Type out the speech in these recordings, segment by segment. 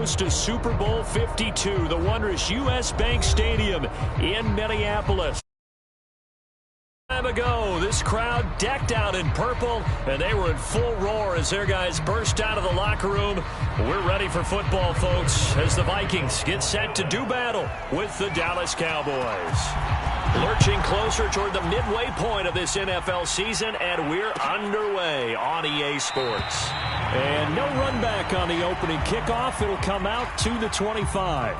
host to Super Bowl 52, the wondrous U.S. Bank Stadium in Minneapolis. Time ago, this crowd decked out in purple, and they were in full roar as their guys burst out of the locker room. We're ready for football, folks, as the Vikings get set to do battle with the Dallas Cowboys. Lurching closer toward the midway point of this NFL season, and we're underway on EA Sports. And no run back on the opening kickoff. It'll come out to the 25.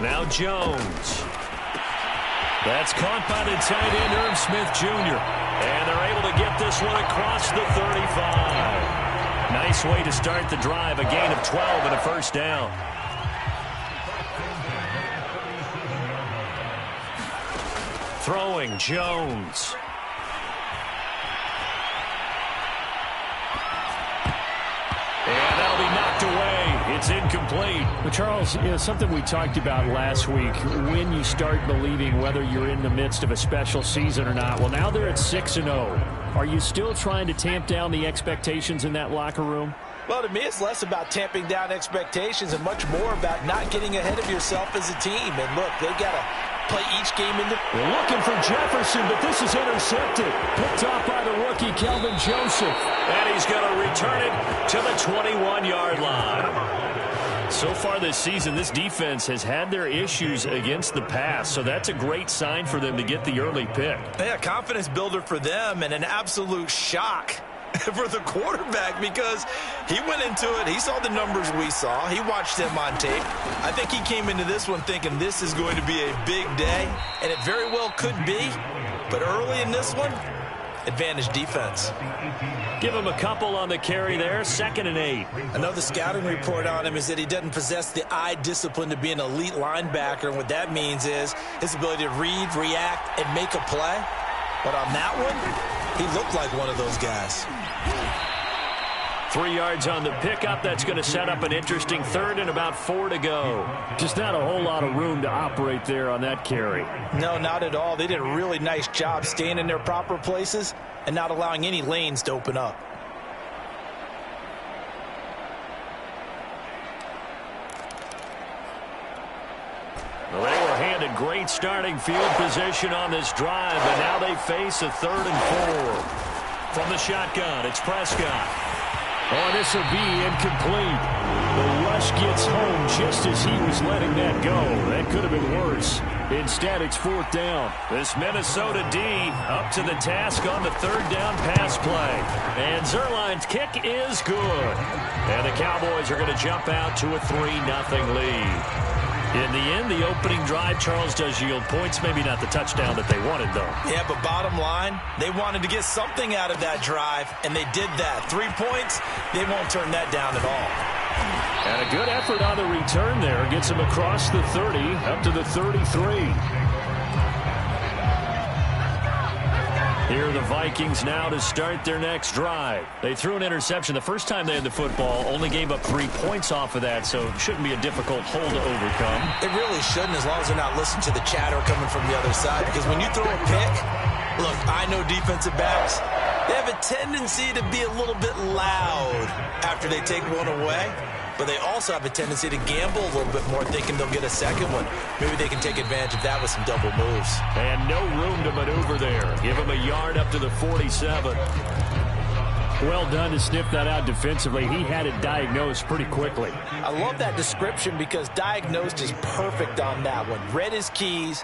Now Jones. That's caught by the tight end, Irv Smith Jr. And they're able to get this one across the 35. Nice way to start the drive. A gain of 12 and a first down. Throwing Jones. And that'll be knocked away. It's incomplete. Well, Charles, something we talked about last week, when you start believing whether you're in the midst of a special season or not. Well, now they're at 6-0. Are you still trying to tamp down the expectations in that locker room? Well, to me, it's less about tamping down expectations and much more about not getting ahead of yourself as a team. And look, they got to play each game into. They're looking for Jefferson, but this is intercepted. Picked off by the rookie, Kelvin Joseph. And he's going to return it to the 21-yard line. So far this season, this defense has had their issues against the pass, so that's a great sign for them to get the early pick. Yeah, confidence builder for them and an absolute shock for the quarterback because he went into it. He saw the numbers we saw. He watched them on tape. I think he came into this one thinking this is going to be a big day, and it very well could be. But early in this one, advantage defense. Give him a couple on the carry there. 2nd and 8. Another scouting report on him is that he doesn't possess the eye discipline to be an elite linebacker. And what that means is his ability to read, react, and make a play. But on that one, he looked like one of those guys. 3 yards on the pickup. That's going to set up an interesting 3rd and about 4 to go. Just not a whole lot of room to operate there on that carry. No, not at all. They did a really nice job staying in their proper places and not allowing any lanes to open up. Well, they were handed great starting field position on this drive, but now they face a 3rd and 4. From the shotgun, it's Prescott. Oh, this will be incomplete. The rush gets home just as he was letting that go. That could have been worse. Instead, it's 4th down. This Minnesota D up to the task on the 3rd down pass play. And Zerline's kick is good. And the Cowboys are going to jump out to a 3-0 lead. In the end, the opening drive, Charles, does yield points. Maybe not the touchdown that they wanted, though. Yeah, but bottom line, they wanted to get something out of that drive, and they did that. 3 points, they won't turn that down at all. And a good effort on the return there. Gets him across the 30, up to the 33. Here are the Vikings now to start their next drive. They threw an interception the first time they had the football, only gave up 3 points off of that, so it shouldn't be a difficult hole to overcome. It really shouldn't, as long as they're not listening to the chatter coming from the other side, because when you throw a pick, look, I know defensive backs, they have a tendency to be a little bit loud after they take one away. But they also have a tendency to gamble a little bit more, thinking they'll get a second one. Maybe they can take advantage of that with some double moves. And no room to maneuver there. Give him a yard up to the 47. Well done to sniff that out defensively. He had it diagnosed pretty quickly. I love that description because diagnosed is perfect on that one. Read his keys,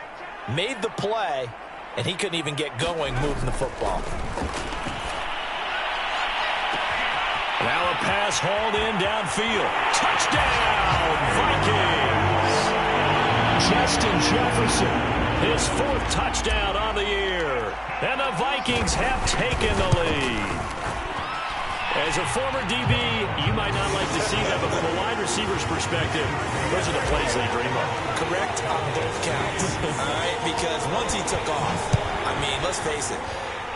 made the play, and he couldn't even get going moving the football. Now a pass hauled in downfield. Touchdown, Vikings! Justin Jefferson, his 4th touchdown on the year. And the Vikings have taken the lead. As a former DB, you might not like to see that, but from a wide receiver's perspective, those are the plays they dream of. all right, because once he took off, I mean, let's face it,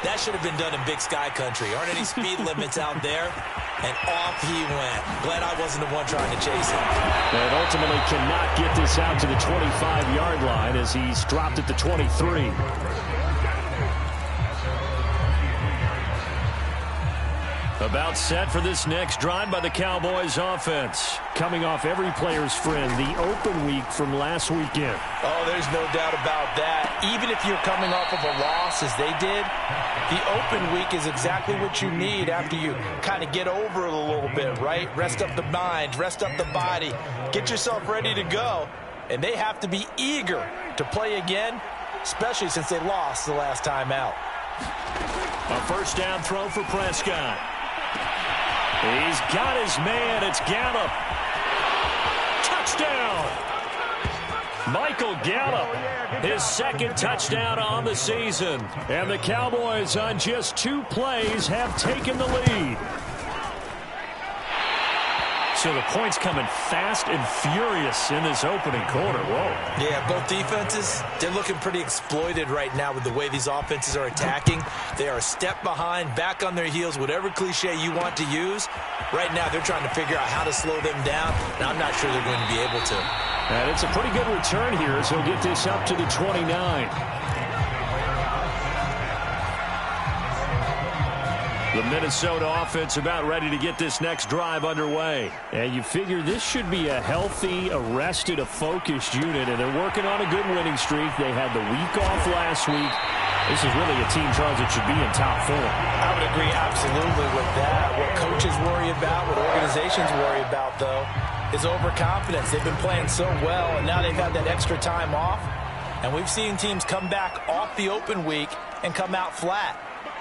that should have been done in Big Sky Country. Aren't any speed limits out there? And off he went. Glad I wasn't the one trying to chase him. And ultimately cannot get this out to the 25-yard line as he's dropped at the 23. About set for this next drive by the Cowboys offense. Coming off every player's friend, the open week from last weekend. Oh, there's no doubt about that. Even if you're coming off of a loss as they did, the open week is exactly what you need after you kind of get over it a little bit, right? Rest up the mind, rest up the body, get yourself ready to go. And they have to be eager to play again, especially since they lost the last time out. A first down throw for Prescott. He's got his man. It's Gallup. Touchdown. Michael Gallup, his second touchdown on the season. And the Cowboys on just 2 plays have taken the lead. So the points coming fast and furious in this opening quarter. Whoa. Yeah, both defenses, they're looking pretty exploited right now with the way these offenses are attacking. They are a step behind, back on their heels, whatever cliche you want to use. Right now, they're trying to figure out how to slow them down, and I'm not sure they're going to be able to. And it's a pretty good return here as he'll get this up to the 29. The Minnesota offense about ready to get this next drive underway. And you figure this should be a healthy, arrested, a focused unit, and they're working on a good winning streak. They had the week off last week. This is really a team, Charles, that should be in top form. I would agree absolutely with that. What coaches worry about, what organizations worry about, though, is overconfidence. They've been playing so well, and now they've had that extra time off. And we've seen teams come back off the open week and come out flat.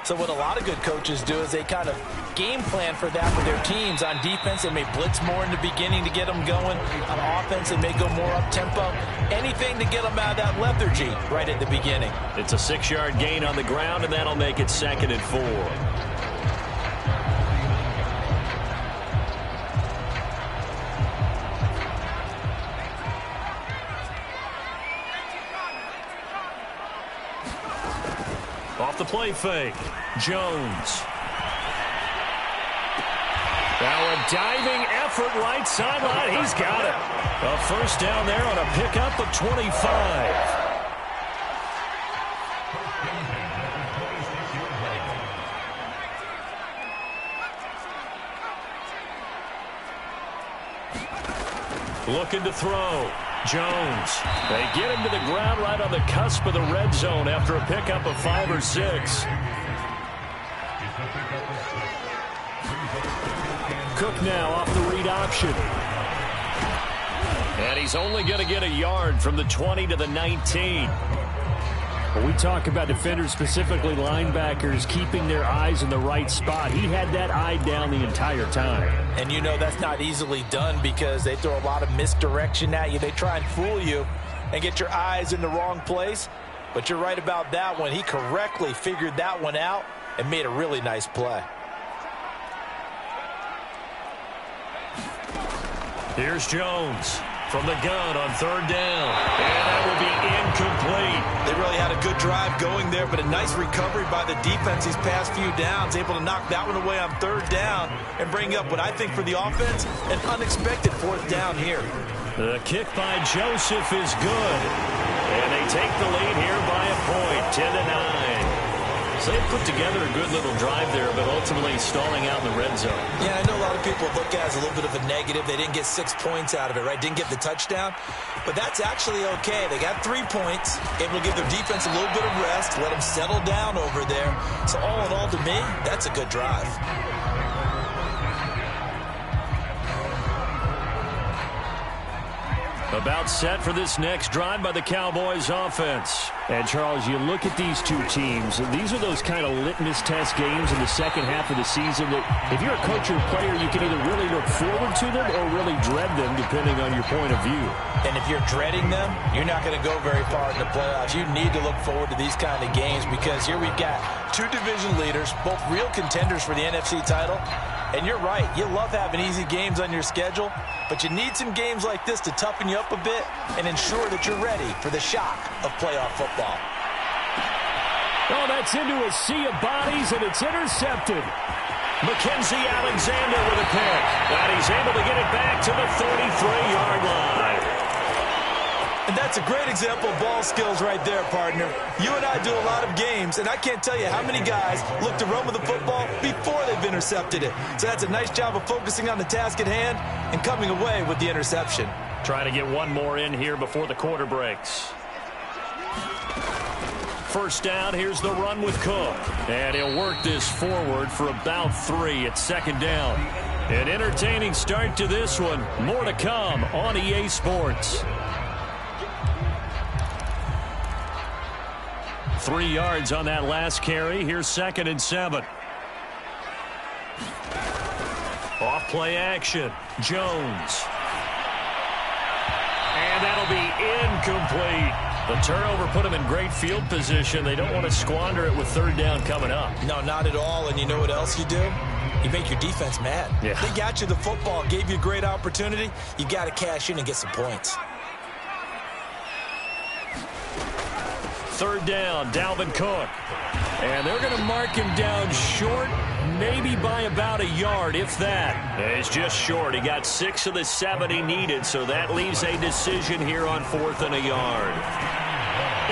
So what a lot of good coaches do is they kind of game plan for that for their teams. On defense, they may blitz more in the beginning to get them going. On offense, they may go more up-tempo. Anything to get them out of that lethargy right at the beginning. It's a 6-yard gain on the ground, and that'll make it 2nd and 4. Off the play fake, Jones. Now a diving effort right sideline. He's got it. A first down there on a pickup of 25. Looking to throw. Jones. They get him to the ground right on the cusp of the red zone after a pickup of 5 or 6. Cook now off the read option. And he's only going to get a yard from the 20 to the 19. When we talk about defenders, specifically linebackers, keeping their eyes in the right spot, he had that eye down the entire time. And you know that's not easily done because they throw a lot of misdirection at you. They try and fool you and get your eyes in the wrong place. But you're right about that one. He correctly figured that one out and made a really nice play. Here's Jones from the gun on 3rd down. And that will be incomplete. They really had a good drive going there, but a nice recovery by the defense these past few downs, able to knock that one away on 3rd down and bring up what I think for the offense, an unexpected 4th down here. The kick by Joseph is good. And they take the lead here by a point, 10 to 9. So they put together a good little drive there, but ultimately stalling out in the red zone. Yeah, I know a lot of people look at it as a little bit of a negative. They didn't get 6 points out of it, right? Didn't get the touchdown. But that's actually okay. They got 3 points. Able to give their defense a little bit of rest, let them settle down over there. So all in all, to me, that's a good drive. About set for this next drive by the Cowboys offense. And, Charles, you look at these two teams, these are those kind of litmus test games in the second half of the season that if you're a coach or player, you can either really look forward to them or really dread them, depending on your point of view. And if you're dreading them, you're not going to go very far in the playoffs. You need to look forward to these kind of games because here we've got 2 division leaders, both real contenders for the NFC title. And you're right, you love having easy games on your schedule, but you need some games like this to toughen you up a bit and ensure that you're ready for the shock of playoff football. Oh, that's into a sea of bodies, and it's intercepted. Mackenzie Alexander with a pick. And he's able to get it back to the 33-yard line. And that's a great example of ball skills right there, partner. You and I do a lot of games, and I can't tell you how many guys look to run with the football before they've intercepted it. So that's a nice job of focusing on the task at hand and coming away with the interception. Trying to get one more in here before the quarter breaks. First down, here's the run with Cook. And he'll work this forward for about 3 at second down. An entertaining start to this one. More to come on EA Sports. 3 yards on that last carry. Here's 2nd and 7. Off play action. Jones. And that'll be incomplete. The turnover put them in great field position. They don't want to squander it with 3rd down coming up. No, not at all. And you know what else you do? You make your defense mad. Yeah. They got you the football, gave you a great opportunity. You got to cash in and get some points. 3rd down, Dalvin Cook. And they're going to mark him down short, maybe by about a yard, if that. It's just short. He got 6 of the 7 he needed, so that leaves a decision here on 4th and a yard.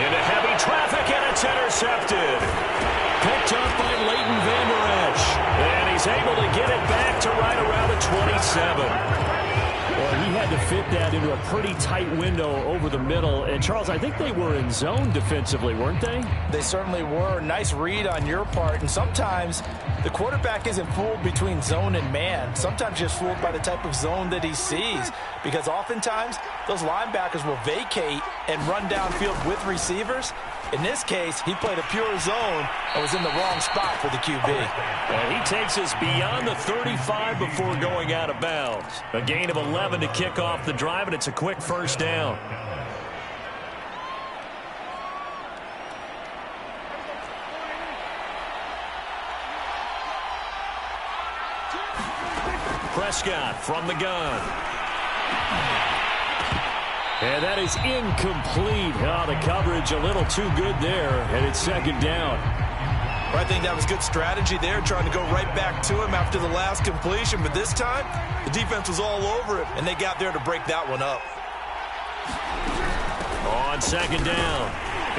Into heavy traffic, and it's intercepted. Picked up by Leighton Vander Esch. And he's able to get it back to right around the 27. Well, he had to fit that into a pretty tight window over the middle. And, Charles, I think they were in zone defensively, weren't they? They certainly were. Nice read on your part. And sometimes the quarterback isn't fooled between zone and man. Sometimes just fooled by the type of zone that he sees. Because oftentimes, those linebackers will vacate and run downfield with receivers. In this case, he played a pure zone and was in the wrong spot for the QB. And he takes us beyond the 35 before going out of bounds. A gain of 11 to kick off the drive, and it's a quick 1st down. Prescott from the gun. And that is incomplete. Oh, the coverage a little too good there, and it's 2nd down. I think that was good strategy there, trying to go right back to him after the last completion. But this time, the defense was all over it, and they got there to break that one up. On 2nd down,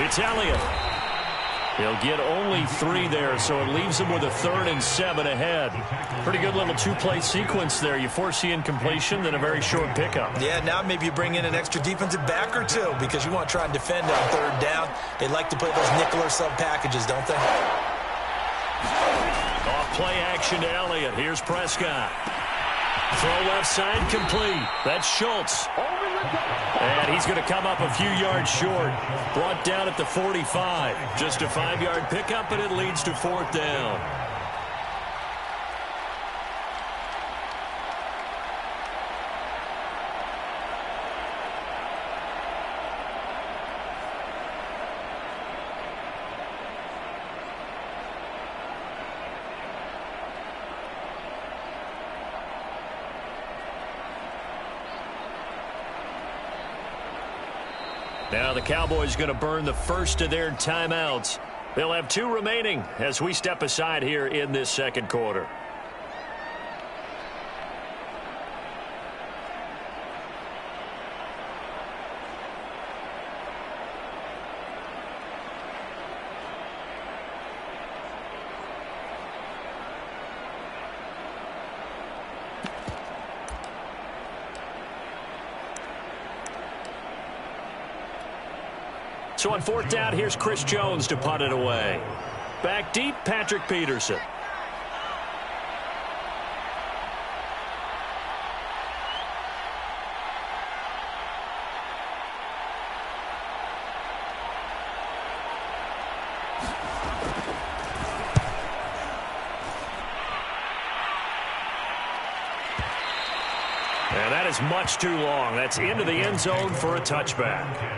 it's Elliott. He'll get only 3 there, so it leaves him with a 3rd and 7 ahead. Pretty good little 2-play sequence there. You force the incompletion, then a very short pickup. Yeah, now maybe you bring in an extra defensive back or 2 because you want to try and defend on 3rd down. They like to play those nickel or sub packages, don't they? Off play action to Elliott. Here's Prescott. Throw left side complete. That's Schultz. And he's going to come up a few yards short. Brought down at the 45. Just a 5-yard pickup, and it leads to 4th down. Now the Cowboys going to burn the first of their timeouts. They'll have 2 remaining as we step aside here in this 2nd quarter. So on 4th down, here's Chris Jones to punt it away. Back deep, Patrick Peterson. And that is much too long. That's into the end zone for a touchback.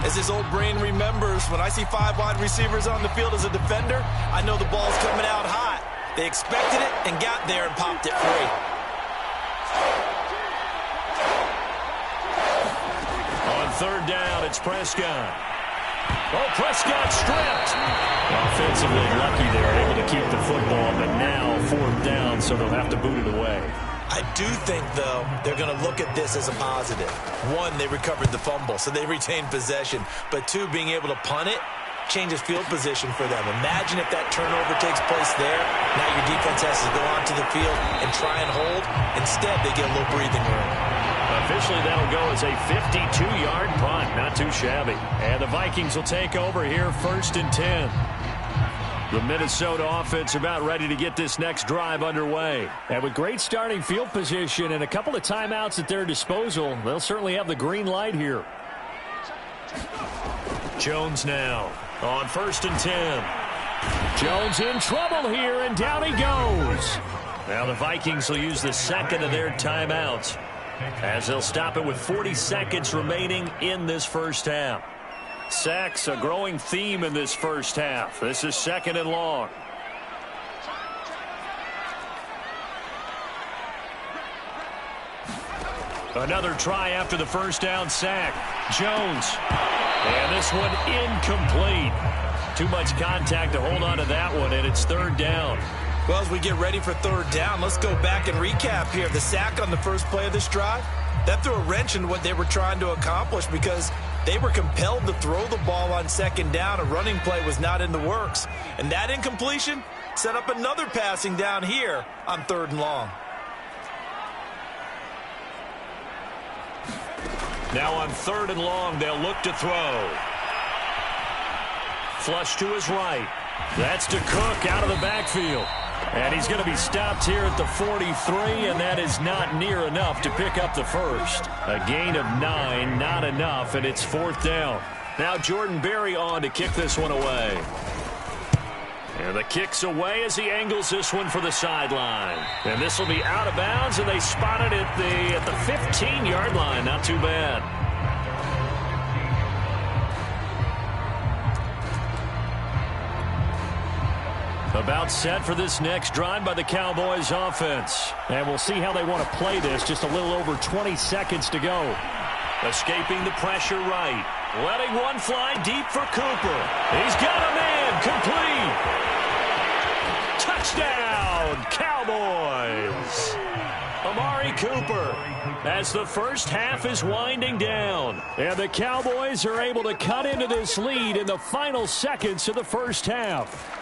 As his old brain remembers, when I see 5 wide receivers on the field as a defender, I know the ball's coming out hot. They expected it and got there and popped it free. On third down, it's Prescott. Oh, Prescott stripped. Offensively lucky there, able to keep the football, but now fourth down, so they'll have to boot it away. I do think, though, they're going to look at this as a positive. 1, they recovered the fumble, so they retained possession. But 2, being able to punt it changes field position for them. Imagine if that turnover takes place there. Now your defense has to go onto the field and try and hold. Instead, they get a little breathing room. Officially, that'll go as a 52-yard punt. Not too shabby. And the Vikings will take over here, 1st and 10. The Minnesota offense about ready to get this next drive underway. And with great starting field position and a couple of timeouts at their disposal, they'll certainly have the green light here. Jones now on 1st and 10. Jones in trouble here, and down he goes. Now the Vikings will use the second of their timeouts, as they'll stop it with 40 seconds remaining in this first half. Sacks, a growing theme in this first half. This is 2nd and long. Another try after the first down sack. Jones. And this one incomplete. Too much contact to hold on to that one, and it's 3rd down. Well, as we get ready for 3rd down, let's go back and recap here. The sack on the first play of this drive, that threw a wrench in what they were trying to accomplish because they were compelled to throw the ball on 2nd down. A running play was not in the works. And that incompletion set up another passing down here on 3rd and long. Now on 3rd and long, they'll look to throw. Flush to his right. That's to Cook out of the backfield. And he's going to be stopped here at the 43, and that is not near enough to pick up the first. A gain of 9, not enough, and it's 4th down. Now Jordan Berry on to kick this one away. And the kick's away as he angles this one for the sideline. And this will be out of bounds, and they spot it at the 15-yard line. Not too bad. About set for this next drive by the Cowboys offense. And we'll see how they want to play this. Just a little over 20 seconds to go. Escaping the pressure right. Letting one fly deep for Cooper. He's got a man. Complete. Touchdown, Cowboys. Amari Cooper as the first half is winding down. And the Cowboys are able to cut into this lead in the final seconds of the first half.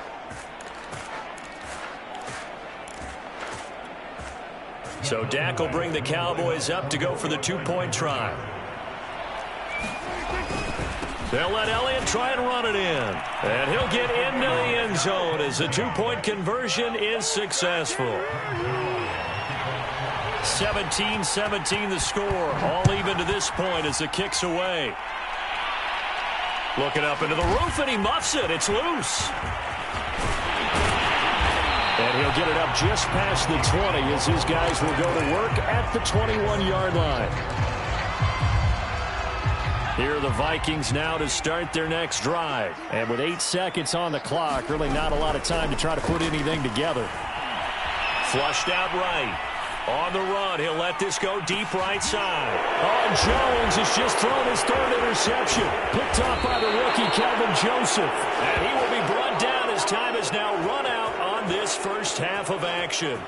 So Dak will bring the Cowboys up to go for the 2-point try. They'll let Elliott try and run it in. And he'll get into the end zone as the 2-point conversion is successful. 17-17 the score. All even to this point as the kick's away. Looking up into the roof, and he muffs it. It's loose. And he'll get it up just past the 20 as his guys will go to work at the 21-yard line. Here are the Vikings now to start their next drive. And with 8 seconds on the clock, really not a lot of time to try to put anything together. Flushed out right. On the run, he'll let this go deep right side. Oh, Jones has just thrown his 3rd interception. Picked off by the rookie, Calvin Joseph. And he will be brought down as time has now run out on this first half of action.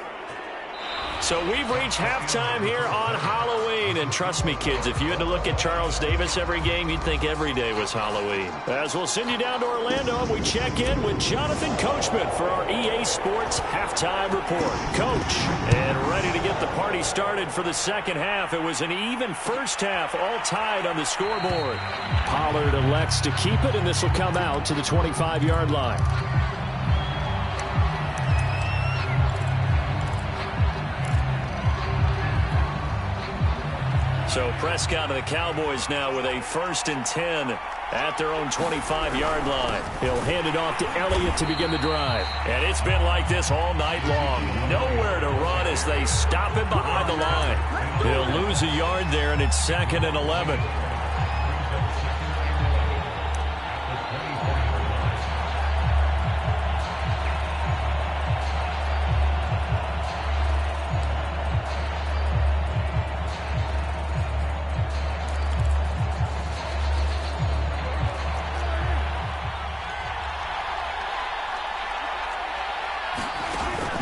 So we've reached halftime here on Halloween. And trust me, kids, if you had to look at Charles Davis every game, you'd think every day was Halloween. As we'll send you down to Orlando, and we check in with Jonathan Coachman for our EA Sports Halftime Report. Coach, and ready to get the party started for the second half. It was an even first half, all tied on the scoreboard. Pollard elects to keep it, and this will come out to the 25-yard line. So Prescott and the Cowboys now with a 1st and 10 at their own 25-yard line. He'll hand it off to Elliott to begin the drive. And it's been like this all night long. Nowhere to run as they stop him behind the line. He'll lose a yard there, and it's 2nd and 11.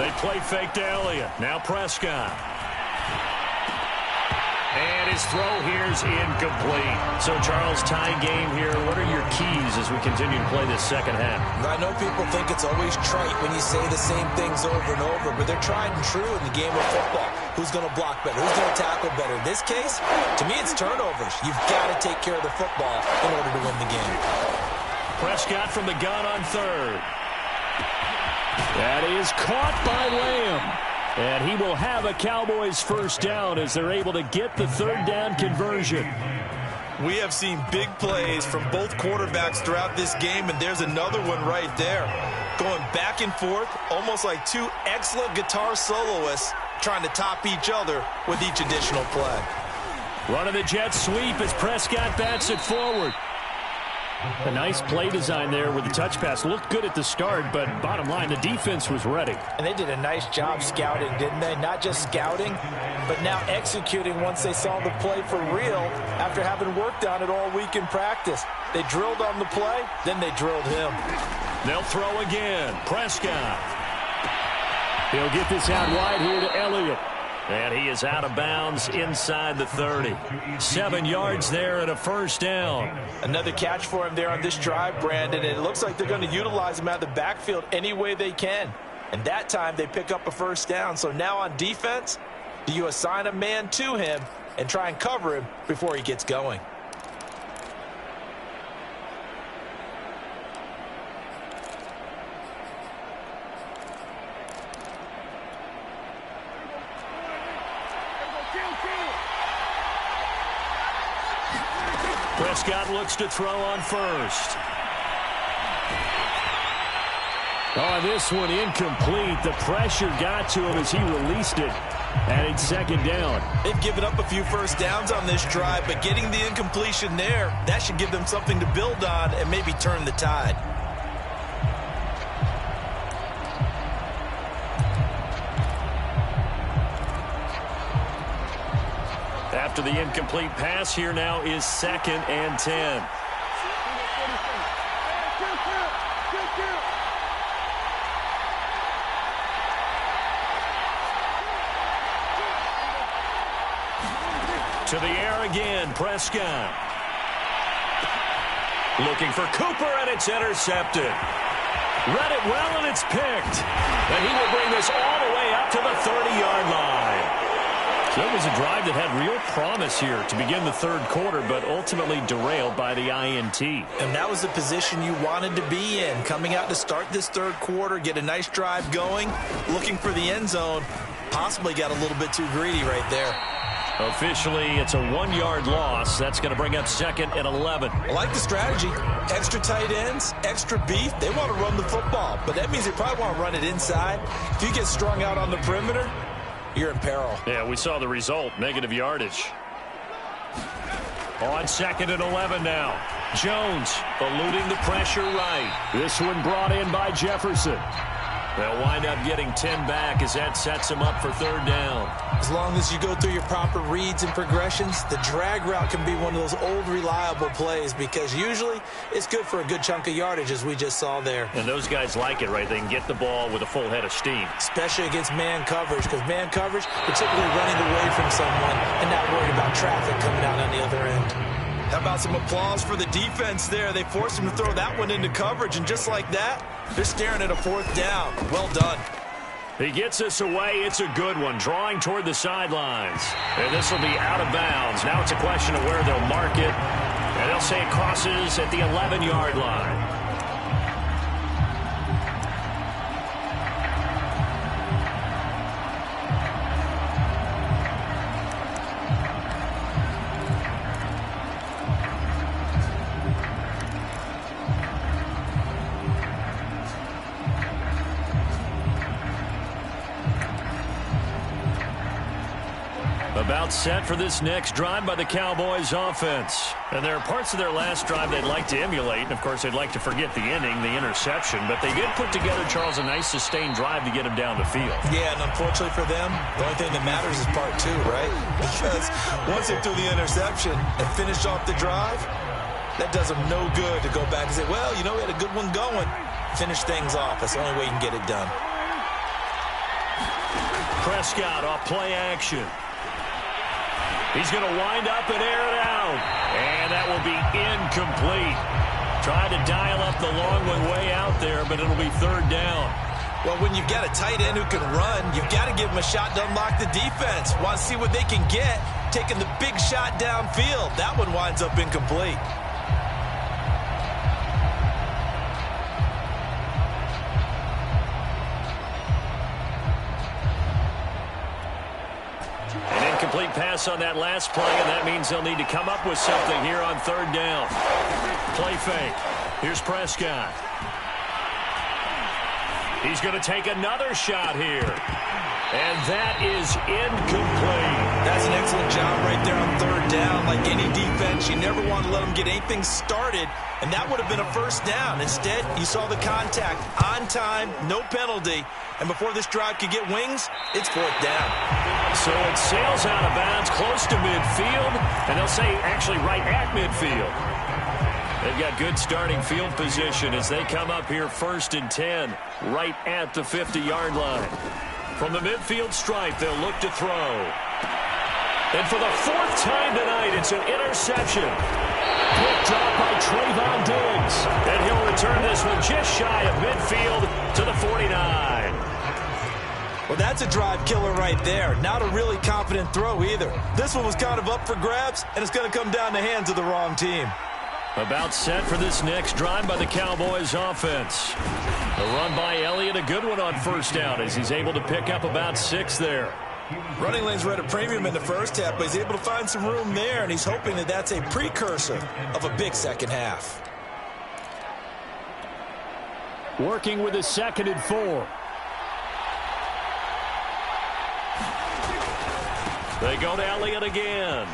They play fake to Elliott. Now Prescott. And his throw here's incomplete. So, Charles, tie game here. What are your keys as we continue to play this second half? I know people think it's always trite when you say the same things over and over, but they're tried and true in the game of football. Who's going to block better? Who's going to tackle better? In this case, to me, it's turnovers. You've got to take care of the football in order to win the game. Prescott from the gun on third. That is caught by Lamb. And he will have a Cowboys first down as they're able to get the third down conversion. We have seen big plays from both quarterbacks throughout this game, and there's another one right there. Going back and forth, almost like two excellent guitar soloists trying to top each other with each additional play. Running the jet sweep as Prescott bats it forward. A nice play design there with the touch pass. Looked good at the start, but bottom line, the defense was ready. And they did a nice job scouting, didn't they? Not just scouting, but now executing once they saw the play for real after having worked on it all week in practice. They drilled on the play, then they drilled him. They'll throw again. Prescott. He'll get this out wide here to Elliott. And he is out of bounds inside the 30. 7 yards there and a first down. Another catch for him there on this drive, Brandon. And it looks like they're going to utilize him out of the backfield any way they can. And that time they pick up a first down. So now on defense, do you assign a man to him and try and cover him before he gets going? Prescott looks to throw on first. Oh, this one incomplete. The pressure got to him as he released it. And it's second down. They've given up a few first downs on this drive, but getting the incompletion there, that should give them something to build on and maybe turn the tide. After the incomplete pass, here now is 2nd and 10. To the air again, Prescott. Looking for Cooper, and it's intercepted. Read it well, and it's picked. And he will bring this all the way up to the 30-yard line. So it was a drive that had real promise here to begin the third quarter, but ultimately derailed by the INT. And that was the position you wanted to be in. Coming out to start this third quarter, get a nice drive going, looking for the end zone. Possibly got a little bit too greedy right there. Officially, it's a 1-yard loss. That's going to bring up 2nd and 11. I like the strategy. Extra tight ends, extra beef. They want to run the football, but that means they probably want to run it inside. If you get strung out on the perimeter, you're in peril. Yeah, we saw the result, negative yardage. On 2nd and 11 now. Jones eluding the pressure right. This one brought in by Jefferson. They'll wind up getting 10 back as that sets them up for third down. As long as you go through your proper reads and progressions, the drag route can be one of those old reliable plays because usually it's good for a good chunk of yardage as we just saw there. And those guys like it, right? They can get the ball with a full head of steam. Especially against man coverage because man coverage, you're typically running away from someone and not worried about traffic coming out on the other end. How about some applause for the defense there? They forced him to throw that one into coverage, and just like that, they're staring at a fourth down. Well done. He gets this away. It's a good one, drawing toward the sidelines. And this will be out of bounds. Now it's a question of where they'll mark it. And they'll say it crosses at the 11-yard line. About set for this next drive by the Cowboys offense. And there are parts of their last drive they'd like to emulate. And, of course, they'd like to forget the inning, the interception. But they did put together, Charles, a nice sustained drive to get him down the field. Yeah, and unfortunately for them, the only thing that matters is part two, right? Because once they threw the interception and finished off the drive, that does them no good to go back and say, well, you know, we had a good one going. Finish things off. That's the only way you can get it done. Prescott off play action. He's going to wind up and air it out. And that will be incomplete. Trying to dial up the long one way out there, but it'll be third down. Well, when you've got a tight end who can run, you've got to give him a shot to unlock the defense. Want to see what they can get, taking the big shot downfield. That one winds up incomplete. An incomplete pass on that last play, and that means they'll need to come up with something here on third down. Play fake. Here's Prescott. He's going to take another shot here. And that is incomplete. That's an excellent job right there on third down. Like any defense, you never want to let them get anything started, and that would have been a first down. Instead, you saw the contact on time, no penalty, and before this drive could get wings, it's fourth down. So it sails out of bounds close to midfield, and they'll say actually right at midfield. They've got good starting field position as they come up here 1st and 10, right at the 50-yard line. From the midfield stripe, they'll look to throw. And for the 4th time tonight, it's an interception. Picked up by Trayvon Diggs. And he'll return this one just shy of midfield to the 49. Well, that's a drive killer right there. Not a really confident throw either. This one was kind of up for grabs, and it's going to come down the hands of the wrong team. About set for this next drive by the Cowboys offense. The run by Elliott, a good one on first down as he's able to pick up about 6 there. Running lanes were at a premium in the first half, but he's able to find some room there, and he's hoping that that's a precursor of a big second half. Working with a 2nd and 4. They go to Elliott again.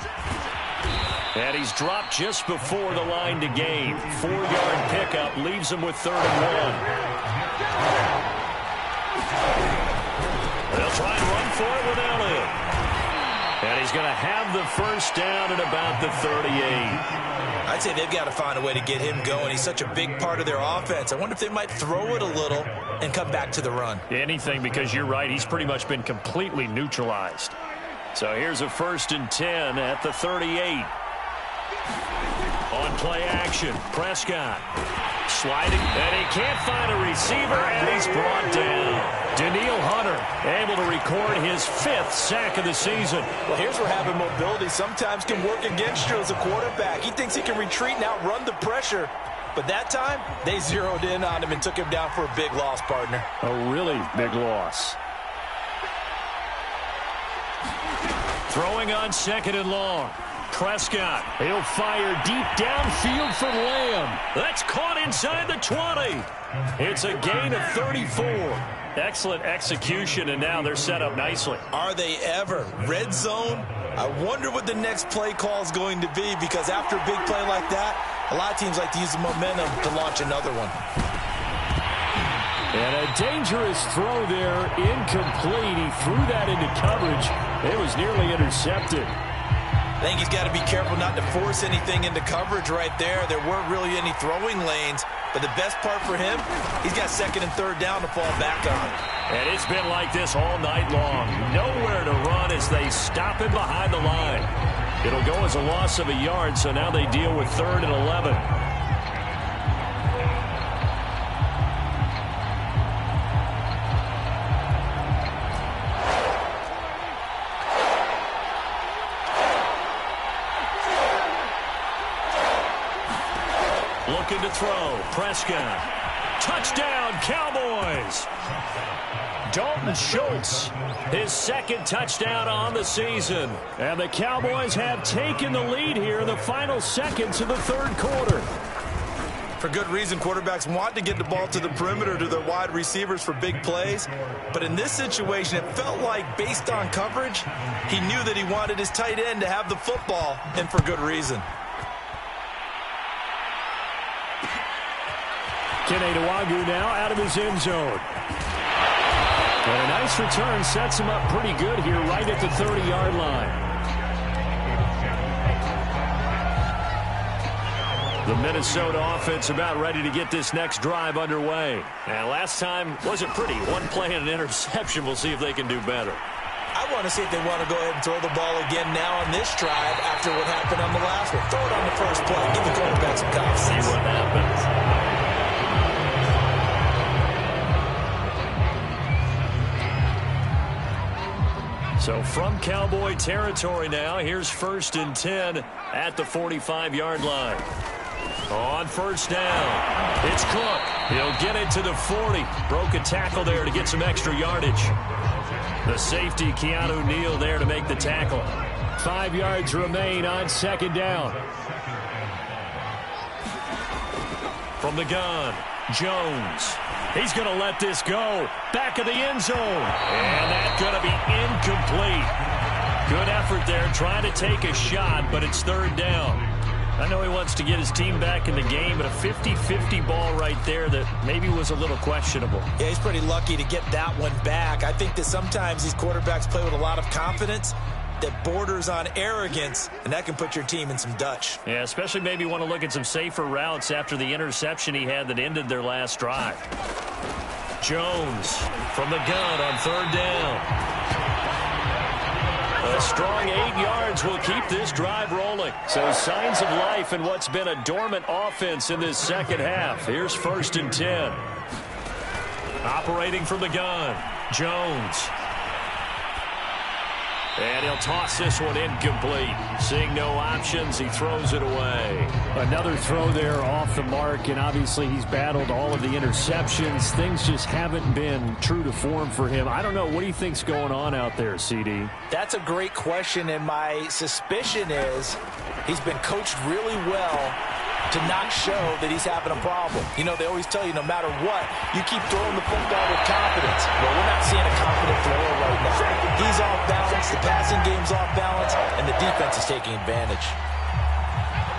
And he's dropped just before the line to gain. 4-yard pickup leaves him with 3rd and 1. They'll try and run for it with Elliott. And he's going to have the first down at about the 38. I'd say they've got to find a way to get him going. He's such a big part of their offense. I wonder if they might throw it a little and come back to the run. Anything, because you're right. He's pretty much been completely neutralized. So here's a 1st and 10 at the 38. On play action, Prescott sliding, and he can't find a receiver, and he's brought down. Danielle Hunter able to record his 5th sack of the season. Well, here's where having mobility sometimes can work against you as a quarterback. He thinks he can retreat and outrun the pressure, but that time they zeroed in on him and took him down for a big loss, partner. A really big loss. Throwing on 2nd and long. Prescott, he'll fire deep downfield for Lamb. That's caught inside the 20. It's a gain of 34. Excellent execution, and now they're set up nicely. Are they ever? Red zone? I wonder what the next play call is going to be, because after a big play like that, a lot of teams like to use the momentum to launch another one. And a dangerous throw there, incomplete. He threw that into coverage. It was nearly intercepted. I think he's got to be careful not to force anything into coverage right there. There weren't really any throwing lanes, but the best part for him, he's got 2nd and 3rd down to fall back on. And it's been like this all night long. Nowhere to run as they stop him behind the line. It'll go as a loss of a yard, so now they deal with 3rd and 11. Looking to throw. Prescott. Touchdown, Cowboys. Dalton Schultz, his 2nd touchdown on the season. And the Cowboys have taken the lead here in the final seconds of the 3rd quarter. For good reason, quarterbacks want to get the ball to the perimeter to their wide receivers for big plays. But in this situation, it felt like, based on coverage, he knew that he wanted his tight end to have the football, and for good reason. Kene Nwangwu now out of his end zone. And a nice return sets him up pretty good here right at the 30-yard line. The Minnesota offense about ready to get this next drive underway. And last time wasn't pretty. One play and an interception. We'll see if they can do better. want to see if they want to go ahead and throw the ball again now on this drive after what happened on the last one. Throw it on the first play. Give the quarterback some confidence. See what happens. So from Cowboy territory now, here's 1st and 10 at the 45-yard line. On first down, it's Cook. He'll get it to the 40. Broke a tackle there to get some extra yardage. The safety, Keanu Neal, there to make the tackle. 5 yards remain on 2nd down. From the gun, Jones. He's going to let this go. Back of the end zone. And that's going to be incomplete. Good effort there, trying to take a shot, but it's 3rd down. I know he wants to get his team back in the game, but a 50-50 ball right there that maybe was a little questionable. Yeah, he's pretty lucky to get that one back. I think that sometimes these quarterbacks play with a lot of confidence that borders on arrogance, and that can put your team in some Dutch. Yeah, especially maybe want to look at some safer routes after the interception he had that ended their last drive. Jones from the gun on 3rd down. A strong 8 yards will keep this drive rolling. So signs of life in what's been a dormant offense in this second half. Here's 1st and 10. Operating from the gun, Jones. And he'll toss this one incomplete. Seeing no options, he throws it away. Another throw there off the mark, and obviously he's battled all of the interceptions. Things just haven't been true to form for him. I don't know. What do you think's going on out there, CD? That's a great question, and my suspicion is he's been coached really well to not show that he's having a problem. You know, they always tell you no matter what, you keep throwing the football with confidence. Well, we're not seeing a confident thrower right now. He's off balance, the passing game's off balance, and the defense is taking advantage.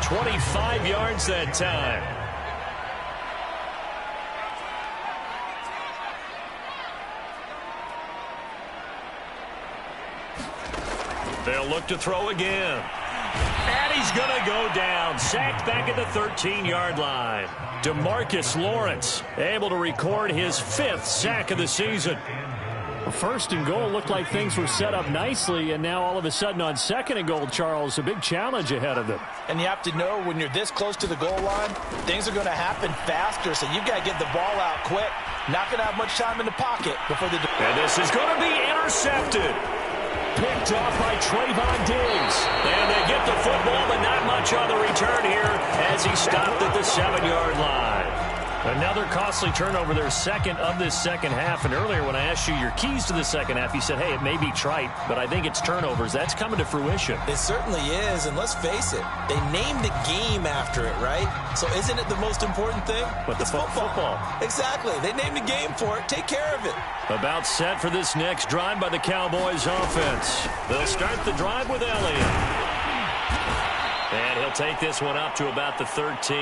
25 yards that time. They'll look to throw again. And he's going to go down. Sacked back at the 13-yard line. DeMarcus Lawrence able to record his 5th sack of the season. 1st and goal looked like things were set up nicely, and now all of a sudden on 2nd and goal, Charles, a big challenge ahead of them. And you have to know when you're this close to the goal line, things are going to happen faster, so you've got to get the ball out quick. Not going to have much time in the pocket before the... And this is going to be intercepted. Picked off by Trayvon Diggs. And they get the football, but not much on the return here as he stopped at the 7-yard line. Another costly turnover, their 2nd of this second half. And earlier when I asked you your keys to the second half, you said, hey, it may be trite, but I think it's turnovers. That's coming to fruition. It certainly is, and let's face it, they named the game after it, right? So isn't it the most important thing? But it's football. Exactly. They named a game for it. Take care of it. About set for this next drive by the Cowboys offense. They'll start the drive with Elliott. And he'll take this one up to about the 13.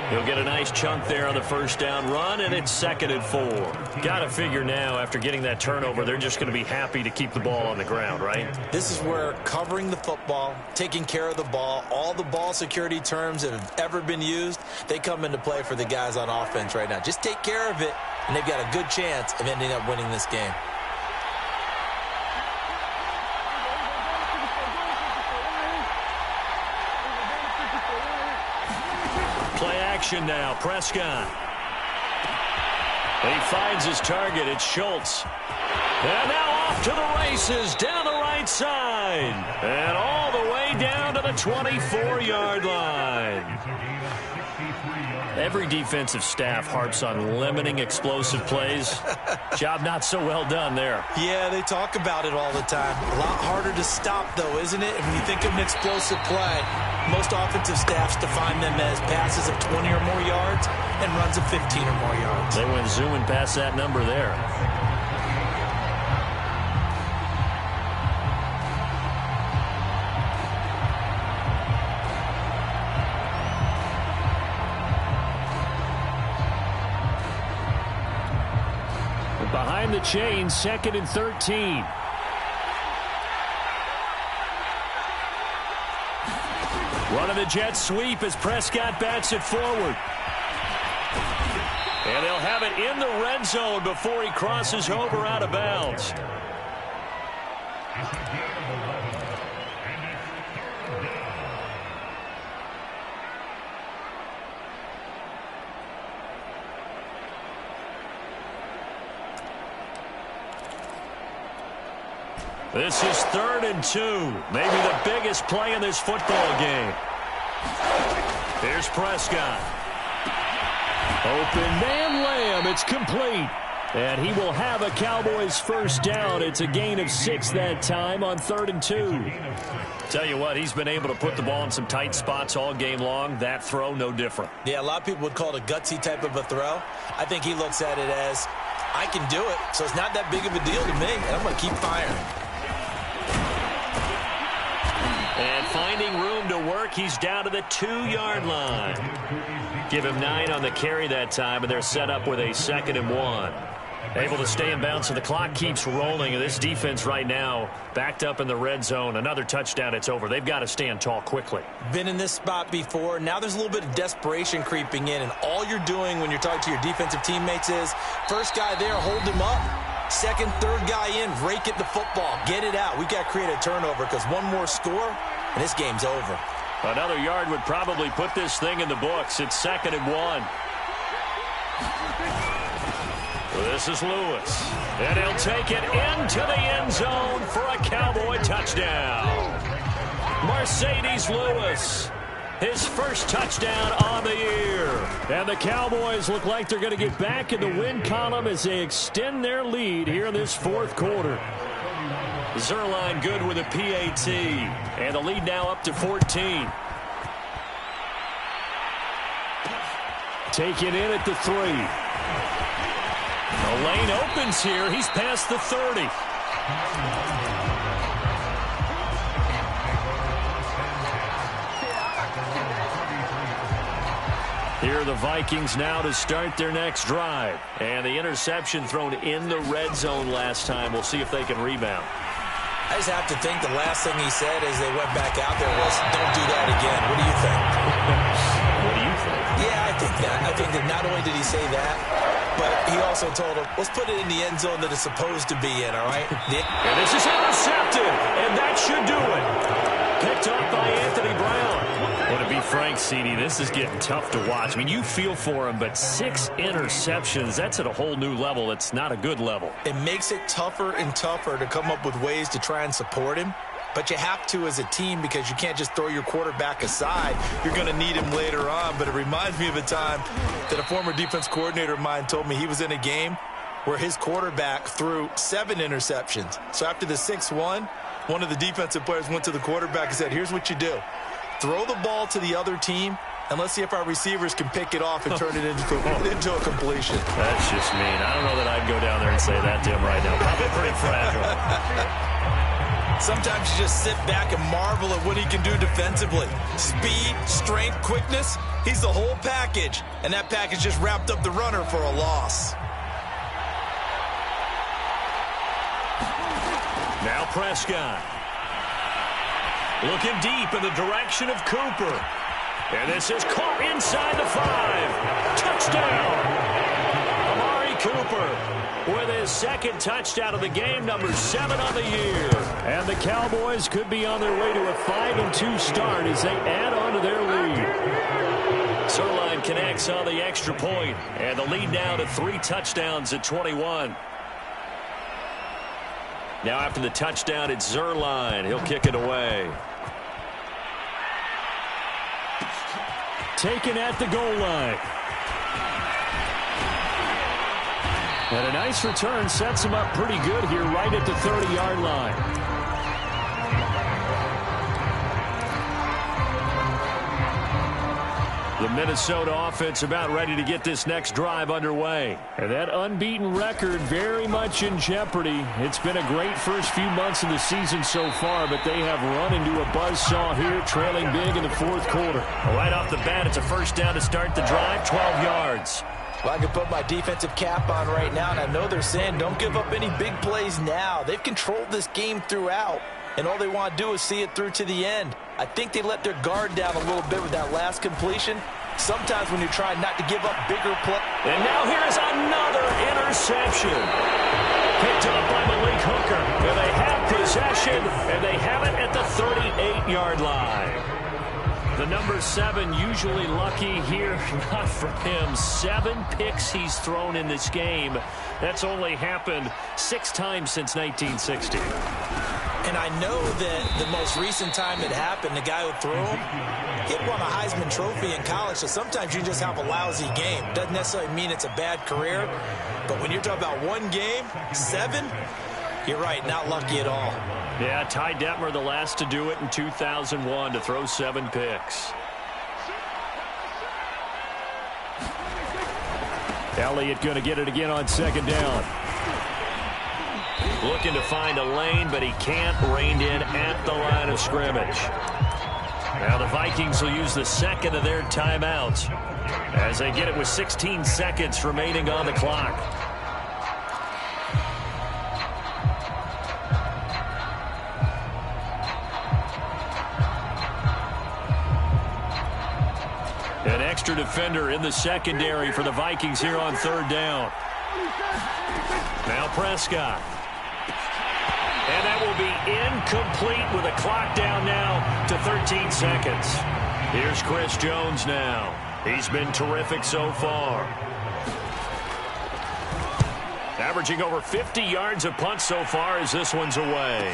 He'll get a nice chunk there on the 1st down run, and it's 2nd and 4. Got to figure now, after getting that turnover, they're just going to be happy to keep the ball on the ground, right? This is where covering the football, taking care of the ball, all the ball security terms that have ever been used, they come into play for the guys on offense right now. Just take care of it, and they've got a good chance of ending up winning this game. Now, Prescott. He finds his target. It's Schultz. And now off to the races down the right side. And all the way down to the 24-yard line. Every defensive staff harps on limiting explosive plays. Job not so well done there. Yeah, they talk about it all the time. A lot harder to stop, though, isn't it? And when you think of an explosive play, most offensive staffs define them as passes of 20 or more yards and runs of 15 or more yards. They went zooming past that number there. Behind the chain, 2nd and 13. Running the jet sweep as Prescott bats it forward. And they'll have it in the red zone before he crosses over out of bounds. This is 3rd and 2. Maybe the biggest play in this football game. Here's Prescott. Open man Lamb. It's complete. And he will have a Cowboys first down. It's a gain of 6 that time on 3rd and 2. Tell you what, he's been able to put the ball in some tight spots all game long. That throw, no different. Yeah, a lot of people would call it a gutsy type of a throw. I think he looks at it as, I can do it, so it's not that big of a deal to me, and I'm going to keep firing. And finding room to work, he's down to the 2-yard line. Give him 9 on the carry that time, and they're set up with a 2nd and 1. Able to stay in bounds, so the clock keeps rolling. And this defense right now backed up in the red zone. Another touchdown, it's over. They've got to stand tall quickly. Been in this spot before. Now there's a little bit of desperation creeping in, and all you're doing when you're talking to your defensive teammates is, first guy there, hold him up. Second, third guy in, rake at the football. Get it out. We've got to create a turnover because one more score, and this game's over. Another yard would probably put this thing in the books. It's 2nd and 1. This is Lewis, and he'll take it into the end zone for a Cowboy touchdown. Mercedes Lewis, his first touchdown on the year. And the Cowboys look like they're going to get back in the win column as they extend their lead here in this 4th quarter. Zuerlein good with a PAT, and the lead now up to 14. Taken in at the 3. The lane opens here. He's past the 30. Here are the Vikings now to start their next drive. And the interception thrown in the red zone last time. We'll see if they can rebound. I just have to think the last thing he said as they went back out there was, don't do that again. What do you think? What do you think? Yeah, I think that. I think that not only did he say that, but he also told him, let's put it in the end zone that it's supposed to be in, all right? And this is intercepted, and that should do it. Picked up by Anthony Brown. Well, to be frank, CD, this is getting tough to watch. I mean, you feel for him, but 6 interceptions, that's at a whole new level. It's not a good level. It makes it tougher and tougher to come up with ways to try and support him. But you have to as a team because you can't just throw your quarterback aside. You're going to need him later on. But it reminds me of a time that a former defense coordinator of mine told me he was in a game where his quarterback threw 7 interceptions. So after the 6-1, one of the defensive players went to the quarterback and said, here's what you do. Throw the ball to the other team, and let's see if our receivers can pick it off and turn it into a completion. That's just mean. I don't know that I'd go down there and say that to him right now. Probably pretty fragile. Sometimes you just sit back and marvel at what he can do defensively. Speed, strength, quickness, he's the whole package. And that package just wrapped up the runner for a loss. Now Prescott. Looking deep in the direction of Cooper. And this is caught inside the 5. Touchdown. Amari Cooper with his 2nd touchdown of the game, number 7 on the year. And the Cowboys could be on their way to a 5-2 start as they add on to their lead. Zuerlein connects on the extra point, and the lead now to 3 touchdowns at 21. Now after the touchdown, it's Zuerlein. He'll kick it away. Taken at the goal line. And a nice return sets him up pretty good here right at the 30-yard line. The Minnesota offense about ready to get this next drive underway. And that unbeaten record very much in jeopardy. It's been a great first few months of the season so far, but they have run into a buzzsaw here, trailing big in the 4th quarter. Well, right off the bat, it's a first down to start the drive, 12 yards. Well, I can put my defensive cap on right now, and I know they're saying don't give up any big plays now. They've controlled this game throughout, and all they want to do is see it through to the end. I think they let their guard down a little bit with that last completion. Sometimes when you're trying not to give up bigger play. And now here's another interception. Picked up by Malik Hooker. And they have possession, and they have it at the 38-yard line. The number 7 usually lucky here. Not for him. 7 picks he's thrown in this game. That's only happened 6 times since 1960. And I know that the most recent time it happened, the guy who threw him, he had won a Heisman Trophy in college, so sometimes you just have a lousy game. Doesn't necessarily mean it's a bad career, but when you're talking about one game, 7, you're right, not lucky at all. Yeah, Ty Detmer, the last to do it in 2001, to throw 7 picks. Elliott going to get it again on 2nd down. Looking to find a lane, but he can't. Reined in at the line of scrimmage. Now the Vikings will use the second of their timeouts as they get it with 16 seconds remaining on the clock. An extra defender in the secondary for the Vikings here on 3rd down. Now Prescott. And that will be incomplete with a clock down now to 13 seconds. Here's Chris Jones now. He's been terrific so far. Averaging over 50 yards a punt so far as this one's away.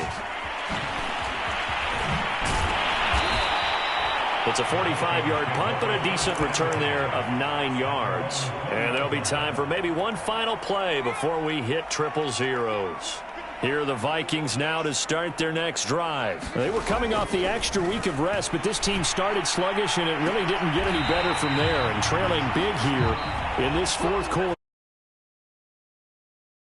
It's a 45-yard punt, but a decent return there of 9 yards. And there'll be time for maybe one final play before we hit triple zeros. Here are the Vikings now to start their next drive. They were coming off the extra week of rest, but this team started sluggish, and it really didn't get any better from there. And trailing big here in this 4th quarter.